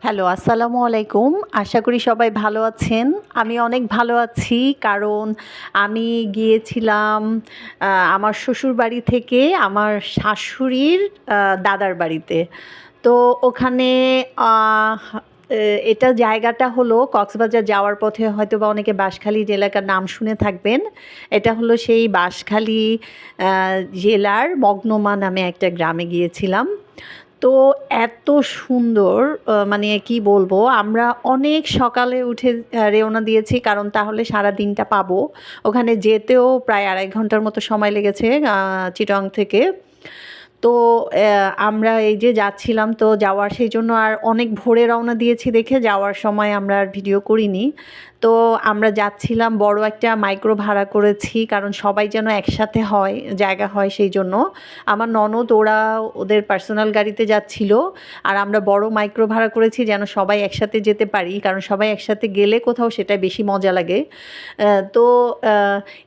Hello, আসসালামু আলাইকুম। আশা করি সবাই ভালো আছেন। আমি অনেক ভালো আছি কারণ আমি গিয়েছিলাম আ আমার শ্বশুরবাড়ি থেকে আমার শাশুড়ির দাদার বাড়িতে। তো ওখানে আহ এ এটা জায়গাটা হলো কক্সবাজার যাওয়ার পথে হয়তোবা অনেকে বাঁশখালী এলাকার নাম শুনে থাকবেন। এটা হলো সেই বাঁশখালী আ জেলার মগনমা নামে একটা গ্রামে গিয়েছিলাম। তো এত সুন্দর মানে কি বলবো? আমরা অনেক সকালে উঠে রওনা দিয়েছি কারণ তাহলে সারাদিনটা পাবো। ওখানে যেতেও প্রায় ২.৫ ঘন্টার মতো সময় লেগেছে চিটাগং থেকে। তো আমরা এই যে যাচ্ছিলাম তো যাওয়ার সেইজন্য আর অনেক ভোরে রওনা দিয়েছি দেখে যাওয়ার সময় আমরা আর ভিডিও করিনি। তো আমরা যাচ্ছিলাম বড় একটা মাইক্রো ভাড়া করেছি কারণ সবাই যেন একসাথে হয় জায়গা হয় সেইজন্য। আমার ননদ ওরা ওদের পার্সোনাল গাড়িতে যাচ্ছিল আর আমরা বড় মাইক্রো ভাড়া করেছি যেন সবাই একসাথে যেতে পারি কারণ সবাই একসাথে গেলে কোথাও সেটা বেশি মজা লাগে। তো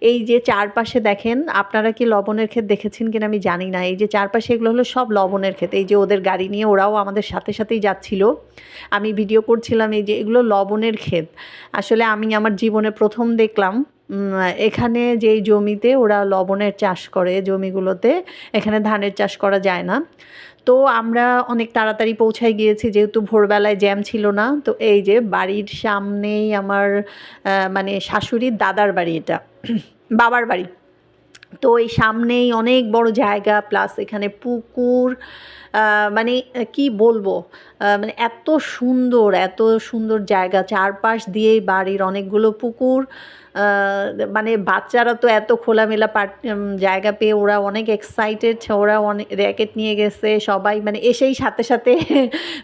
এই যে চারপাশে দেখেন আপনারা কি লবণের ক্ষেত দেখেছেন কিনা আমি জানি না। এই যে চারপাশে এগুলো হলো সব লবণের ক্ষেত। এই যে ওদের গাড়ি নিয়ে ওরাও আমাদের সাথে সাথেই যাচ্ছিল। আমি ভিডিও করছিলাম এই যে এগুলো লবণের ক্ষেত। আসলে আমি আমার জীবনে ১ম দেখলাম এখানে যেই জমিতে ওরা লবণের চাষ করে জমিগুলোতে, এখানে ধানের চাষ করা যায় না। তো আমরা অনেক তাড়াতাড়ি পৌঁছায় গিয়েছি যেহেতু ভোরবেলায় জ্যাম ছিল না। তো এই যে বাড়ির সামনেই আমার মানে শাশুড়ির দাদার বাড়ি এটা, বাবার বাড়ি। তো এই সামনেই অনেক বড় জায়গা প্লাস এখানে পুকুর মানে কি বলবো মানে এত সুন্দর জায়গা চারপাশ দিয়েই বাড়ির অনেকগুলো পুকুর মানে বাচ্চারা তো এত খোলামেলা জায়গা পেয়ে ওরা অনেক এক্সাইটেড ওরা অনেক র্যাকেট নিয়ে গেছে সবাই মানে এসেই সাথে সাথে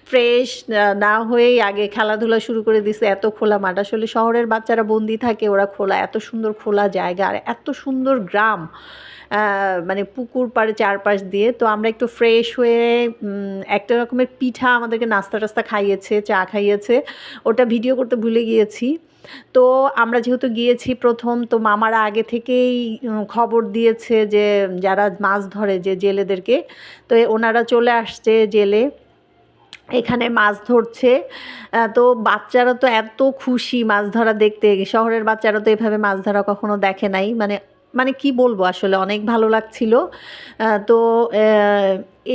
ফ্রেশ না হয়েই আগে খেলাধুলা শুরু করে দিছে এত খোলা মাঠ আসলে শহরের বাচ্চারা বন্দি থাকে ওরা খোলা এত সুন্দর খোলা জায়গা আর এত সুন্দর গ্রাম মানে পুকুর পাড়ে চারপাশ দিয়ে তো আমরা একটু ফ্রেশ হয়ে একটা রকমের পিঠা আমাদেরকে নাস্তা টাস্তা খাইয়েছে চা খাইয়েছে ওটা ভিডিও করতে ভুলে গিয়েছি। তো আমরা যেহেতু গিয়েছি ১ম তো মামারা আগে থেকেই খবর দিয়েছে যে যারা মাছ ধরে যে জেলেদেরকে তো ওনারা চলে আসছে জেলে এখানে মাছ ধরছে। তো বাচ্চারা তো এত খুশি মাছ ধরা দেখতে শহরের বাচ্চারা তো এভাবে মাছ ধরা কখনো দেখে নাই মানে মানে কি বলবো আসলে অনেক ভালো লাগছিল। তো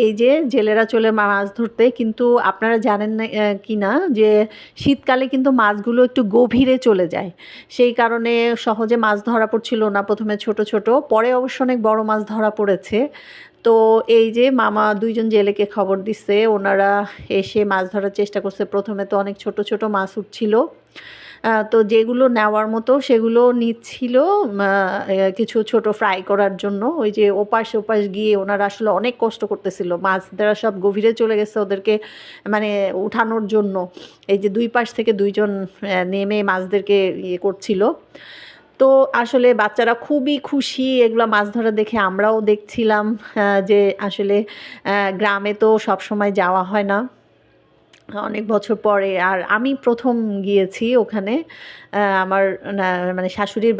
এই যে জেলেরা চলে মাছ ধরতে কিন্তু আপনারা জানেন না কি না যে শীতকালে কিন্তু মাছগুলো একটু গভীরে চলে যায় সেই কারণে সহজে মাছ ধরা পড়ছিল না প্রথমে ছোট ছোট পরে অবশ্য অনেক বড় মাছ ধরা পড়েছে। তো এই যে মামা ২ জন জেলেকে খবর দিছে ওনারা এসে মাছ ধরার চেষ্টা করছে প্রথমে তো অনেক ছোট ছোট মাছ উঠছিল তো যেগুলো নেওয়ার মতো সেগুলো নিচ্ছিল কিছু ছোট ফ্রাই করার জন্য ওই যে ওপাশ ওপাশ গিয়ে ওনারা আসলে অনেক কষ্ট করতেছিল মাছ ধরা সব গভীরে চলে গেছে ওদেরকে মানে উঠানোর জন্য এই যে ২ পাশ থেকে ২ জন নেমে মাছদেরকে ইয়ে করছিল। তো আসলে বাচ্চারা খুবই খুশি এগুলা মাছ ধরা দেখে আমরাও দেখছিলাম যে আসলে গ্রামে তো সবসময় যাওয়া হয় না অনেক বছর পরে আর আমি ১ম গিয়েছি ওখানে আমার মানে শাশুড়ির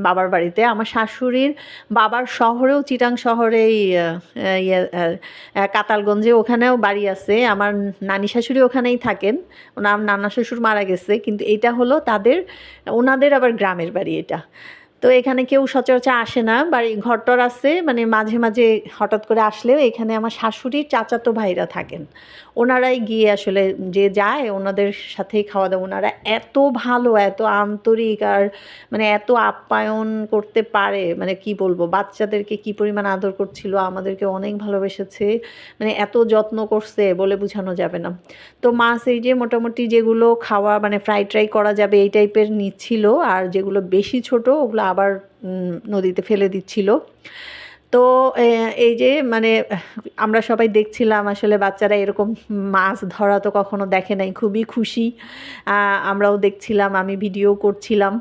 বাবার বাড়িতে আমার শাশুড়ির বাবার শহরেও চিটাং শহরেই ইয়ে কাতালগঞ্জে ওখানেও বাড়ি আছে আমার নানি শাশুড়ি ওখানেই থাকেন ওনার নানা শ্বশুর মারা গেছে কিন্তু এটা হলো তাদের ওনাদের আবার গ্রামের বাড়ি এটা। তো এখানে কেউ সচরাচর আসে না বাড়ি ঘরটর আছে মানে মাঝে মাঝে হঠাৎ করে আসলেও এখানে আমার শাশুড়ির চাচাতো ভাইরা থাকেন ওনারাই গিয়ে আসলে যে যায় ওনাদের সাথেই খাওয়া দাওয়া ওনারা এত ভালো এত আন্তরিক আর মানে এত আপ্যায়ন করতে পারে মানে কি বলবো বাচ্চাদেরকে কি পরিমাণ আদর করছিল আমাদেরকে অনেক ভালোবেসেছে মানে এত যত্ন করছে বলে বোঝানো যাবে না। তো মাছ এই যে মোটামুটি যেগুলো খাওয়া মানে ফ্রাই ট্রাই করা যাবে এই টাইপের নিচ্ছিল আর যেগুলো বেশি ছোট ওগুলো আবার নদীতে ফেলে দিচ্ছিল। তো এই যে মানে আমরা সবাই দেখছিলাম আসলে বাচ্চারা এরকম মাছ ধরা তো কখনো দেখে নাই খুবই খুশি আমরাও দেখছিলাম আমি ভিডিও করছিলাম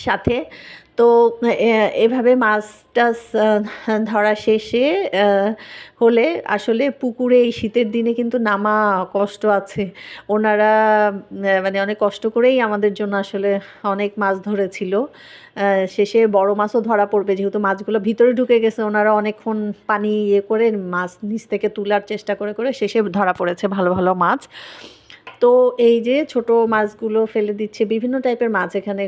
সাথে। তো এভাবে মাছ টাছ ধরা শেষে হলে আসলে পুকুরে এই শীতের দিনে কিন্তু নামা কষ্ট আছে ওনারা মানে অনেক কষ্ট করেই আমাদের জন্য আসলে অনেক মাছ ধরেছিল শেষে বড় মাছও ধরা পড়বে যেহেতু মাছগুলো ভিতরে ঢুকে গেছে ওনারা অনেকক্ষণ পানি ইয়ে করে মাছ নিচ থেকে তোলার চেষ্টা করে করে শেষে ধরা পড়েছে ভালো ভালো মাছ। তো এই যে ছোট মাছগুলো ফেলে দিচ্ছে, বিভিন্ন টাইপের মাছ এখানে,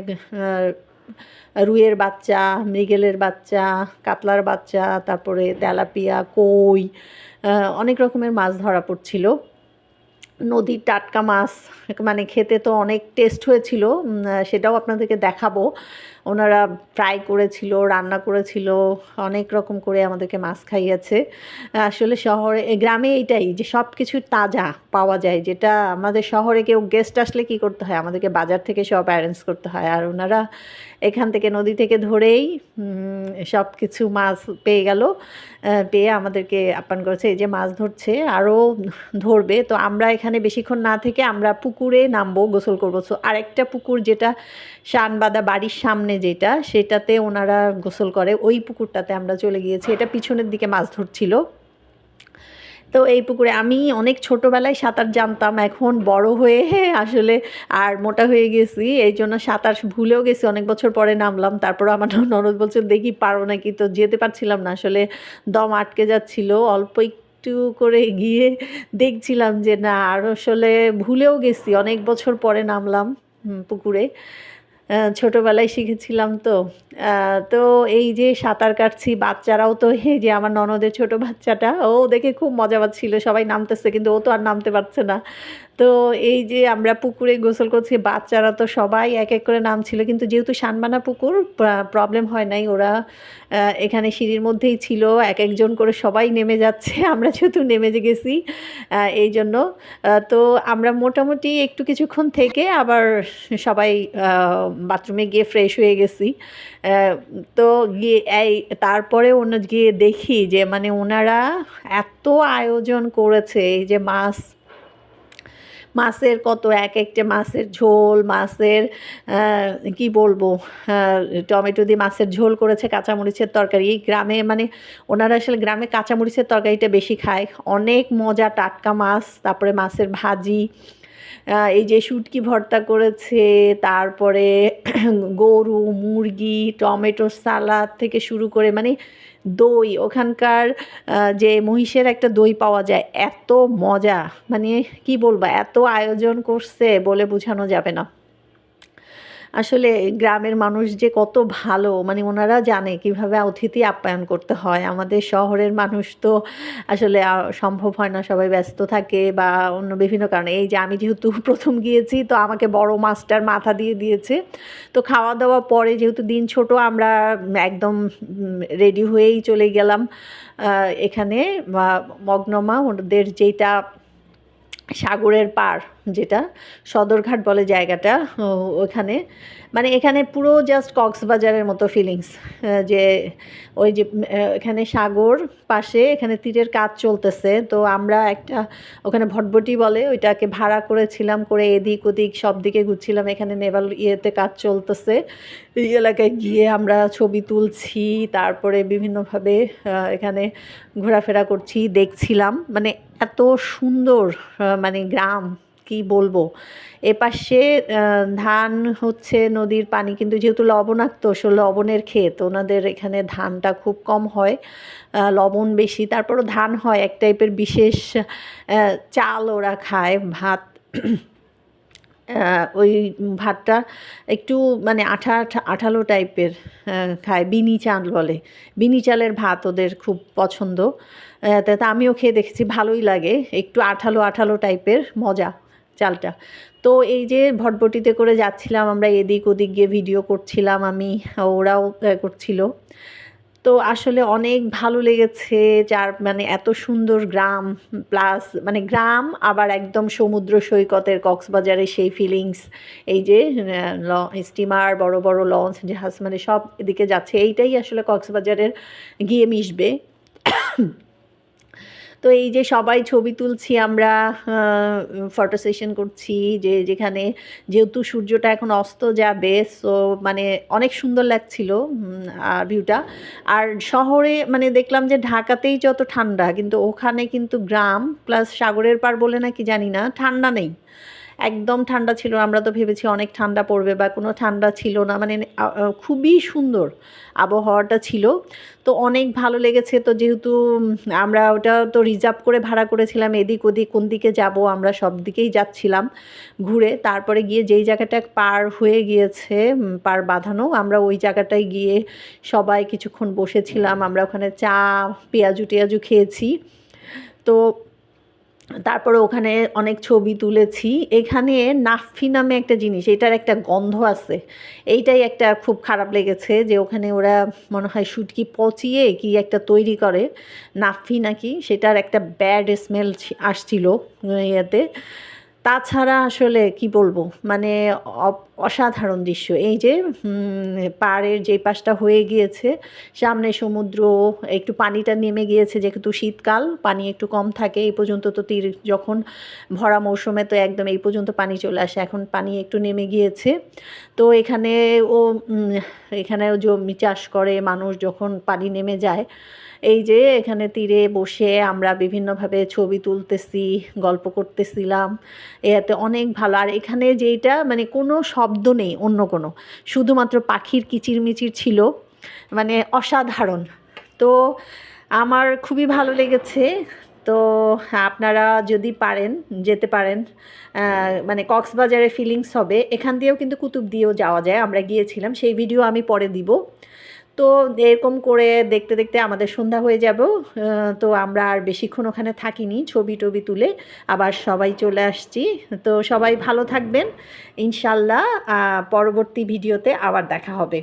রুইয়ের বাচ্চা, মৃগেলের বাচ্চা, কাতলার বাচ্চা, তারপরে তেলাপিয়া, কই, অনেক রকমের মাছ ধরা পড়ছিল। নদীর টাটকা মাছ, মানে খেতে তো অনেক টেস্ট হয়েছিল, সেটাও আপনাদেরকে দেখাবো। ওনারা ফ্রাই করেছিল, রান্না করেছিল, অনেক রকম করে আমাদেরকে মাছ খাইয়েছে। আসলে শহরে, গ্রামে এইটাই যে সব কিছু তাজা পাওয়া যায়, যেটা আমাদের শহরে কেউ গেস্ট আসলে কি করতে হয়, আমাদেরকে বাজার থেকে সব অ্যারেঞ্জ করতে হয়। আর ওনারা এখান থেকে নদী থেকে ধরেই সব কিছু মাছ পেয়ে গেল, পেয়ে আমাদেরকে আপ্যায়ন করেছে। এই যে মাছ ধরছে, আরও ধরবে। তো আমরা এখানে বেশিক্ষণ না থেকে আমরা পুকুরে নামবো, গোসল করবো। সো আরেকটা পুকুর যেটা শানবাদা বাড়ির সামনে, যেটা সেটাতে ওনারা গোসল করে, ওই পুকুরটাতে আমরা চলে গিয়েছি। এটা পিছনের দিকে মাছ ধরছিল। তো এই পুকুরে আমি অনেক ছোটোবেলায় সাঁতার জানতাম, এখন বড় হয়ে আসলে আর মোটা হয়ে গেছি, এই জন্য সাঁতার ভুলেও গেছি, অনেক বছর পরে নামলাম। তারপর আমার ননদ বলছে দেখি পারো নাকি, তো যেতে পারছিলাম না, আসলে দম আটকে যাচ্ছিল। অল্প একটু করে গিয়ে দেখছিলাম যে না, আর আসলে ভুলেও গেছি, অনেক বছর পরে নামলাম পুকুরে। ছোটোবেলায় শিখেছিলাম তো। তো এই যে সাঁতার কাটছি, বাচ্চারাও তো, এই যে আমার ননদের ছোট বাচ্চাটা, ও দেখে খুব মজা পাচ্ছিল, সবাই নামতেছে কিন্তু ও তো আর নামতে পারছে না। তো এই যে আমরা পুকুরে গোসল করছি, বাচ্চারা তো সবাই এক এক করে নামছিল, কিন্তু যেহেতু শানবানা পুকুর, প্রবলেম হয় নাই। ওরা এখানে সিঁড়ির মধ্যেই ছিল, এক একজন করে সবাই নেমে যাচ্ছে, আমরা যেহেতু নেমে গেছি, এই জন্য। তো আমরা মোটামুটি একটু কিছুক্ষণ থেকে আবার সবাই বাথরুমে গিয়ে ফ্রেশ হয়ে গেছি। তো গিয়ে তারপরে গিয়ে দেখি যে মানে ওনারা এত আয়োজন করেছে, এই যে মাছের কত, এক একটা মাছের ঝোল, মাছের কি বলবো, টমেটো দিয়ে মাছের ঝোল করেছে, কাঁচামরিচের তরকারি। গ্রামে মানে ওনারা আসলে গ্রামে কাঁচামরিচের তরকারিটা বেশি খায়, অনেক মজা, টাটকা মাছ। তারপরে মাছের ভাজি, এই যে শুটকি ভর্তা করেছে, তারপরে গরু, মুরগি, টমেটো সালাদ থেকে শুরু করে, মানে দই, ওখানকার যে মহিষের একটা দই পাওয়া যায়, এত মজা, মানে কি বলবো, এত আয়োজন করছে বলে বোঝানো যাবে না। আসলে গ্রামের মানুষ যে কত ভালো, মানে ওনারা জানে কিভাবে অতিথি আপ্যায়ন করতে হয়। আমাদের শহরের মানুষ তো আসলে সম্ভব হয় না, সবাই ব্যস্ত থাকে বা অন্য বিভিন্ন কারণে। এই যে আমি যেহেতু প্রথম গিয়েছি, তো আমাকে বড় মাছটার মাথা দিয়ে দিয়েছে। তো খাওয়া দাওয়া পরে, যেহেতু দিন ছোট, আমরা একদম রেডি হয়েই চলে গেলাম এখানে মগনমা, ওদের যেটা সাগরের পার, যেটা সদরঘাট বলে জায়গাটা, ওখানে মানে এখানে পুরো জাস্ট কক্সবাজারের মতো ফিলিংস। যে ওই যে এখানে সাগর পাশে, এখানে তীরের কাজ চলতেছে। তো আমরা একটা ওখানে ভটভটি বলে, ওইটাকে ভাড়া করেছিলাম, করে এদিক ওদিক সব দিকে ঘুরছিলাম। এখানে নেভাল ইয়েতে কাজ চলতেছে, এই এলাকায় গিয়ে আমরা ছবি তুলছি, তারপরে বিভিন্নভাবে এখানে ঘোরাফেরা করছি, দেখছিলাম। মানে এত সুন্দর, মানে গ্রাম, কি বলবো। এপাশে ধান হচ্ছে, নদীর পানি, কিন্তু যেহেতু লবণাক্ত, লবণের ক্ষেত, ওনাদের এখানে ধানটা খুব কম হয়, লবণ বেশি। তারপরও ধান হয় এক টাইপের বিশেষ চাল ওরা খায়, ভাত। ওই ভাতটা একটু মানে আঠালো টাইপের খায়, বিনি চাল বলে, বিনি চালের ভাত ওদের খুব পছন্দ। তা আমিও খেয়ে দেখেছি, ভালোই লাগে, একটু আঠালো আঠালো টাইপের, মজা চালটা। তো এই যে ভটভটিতে করে যাচ্ছিলাম আমরা, এদিক ওদিক গিয়ে ভিডিও করছিলাম আমি, ওরাও করছিল। তো আসলে অনেক ভালো লেগেছে, যার মানে এত সুন্দর গ্রাম, প্লাস মানে গ্রাম আবার একদম সমুদ্র সৈকতের, কক্সবাজারের সেই ফিলিংস। এই যে স্টিমার, বড় বড় লঞ্চ, জাহাজ, মানে সব এদিকে যাচ্ছে, এইটাই আসলে কক্সবাজারের গিয়ে মিশবে। তো এই যে সবাই ছবি তুলছি আমরা, ফটো সেশন করছি, যেখানে যেহেতু সূর্যটা এখন অস্ত যাবে, সো মানে অনেক সুন্দর লাগছিল ভিউটা। আর শহরে মানে দেখলাম যে ঢাকাতেই যত ঠান্ডা, কিন্তু ওখানে কিন্তু গ্রাম প্লাস সাগরের পার বলে নাকি জানি না, ঠান্ডা নেই, একদম ঠান্ডা ছিল, আমরা তো ভেবেছি অনেক ঠান্ডা পড়বে, বা কোনো ঠান্ডা ছিল না, মানে খুবই সুন্দর আবহাওয়াটা ছিল। তো অনেক ভালো লেগেছে। তো যেহেতু আমরা ওটা তো রিজার্ভ করে ভাড়া করেছিলাম, এদিক ওদিক কোন দিকে যাব আমরা সব দিকেই যাচ্ছিলাম ঘুরে, তারপরে গিয়ে যেই জায়গাটা পার হয়ে গিয়েছে, পার বাঁধানো, আমরা ওই জায়গাটায় গিয়ে সবাই কিছুক্ষণ বসেছিলাম। আমরা ওখানে চা পেঁয়াজু টেয়াজু খেয়েছি। তো তারপরে ওখানে অনেক ছবি তুলেছি। এখানে নাফি নামে একটা জিনিস, এটার একটা গন্ধ আছে, এইটাই একটা খুব খারাপ লেগেছে, যে ওখানে ওরা মনে হয় শুটকি পচিয়ে কি একটা তৈরি করে, নাফি নাকি, সেটার একটা ব্যাড স্মেল আসছিল ইয়েতে। তাছাড়া আসলে কি বলবো, মানে অসাধারণ দৃশ্য। এই যে পাড়ের যে পাশটা হয়ে গিয়েছে, সামনে সমুদ্র, একটু পানিটা নেমে গিয়েছে, যেহেতু শীতকাল পানি একটু কম থাকে এই পর্যন্ত, তো তীর যখন ভরা মৌসুমে তো একদম এই পর্যন্ত পানি চলে আসে, এখন পানি একটু নেমে গিয়েছে। তো এখানেও জমি চাষ করে মানুষ, যখন পানি নেমে যায়, এই যে এখানে তীরে বসে আমরা বিভিন্নভাবে ছবি তুলতেছি, গল্প করতেছিলাম, এতে অনেক ভালো। আর এখানে যেটা মানে কোনো শব্দ নেই, অন্য কোনো, শুধুমাত্র পাখির কিচিরমিচির ছিল, মানে অসাধারণ। তো আমার খুবই ভালো লেগেছে। তো আপনারা যদি পারেন যেতে পারেন, মানে কক্সবাজারে ফিলিংস হবে। এখান দিয়েও কিন্তু কুতুব দিয়েও যাওয়া যায়, আমরা গিয়েছিলাম, সেই ভিডিও আমি পরে দিব। তো এরকম করে দেখতে দেখতে আমাদের সন্ধ্যা হয়ে যাব। তো আমরা আর বেশিক্ষণ ওখানে থাকিনি, ছবি টবি তুলে আবার সবাই চলে আসছি। তো সবাই ভালো থাকবেন, ইনশাল্লাহ পরবর্তী ভিডিওতে আবার দেখা হবে।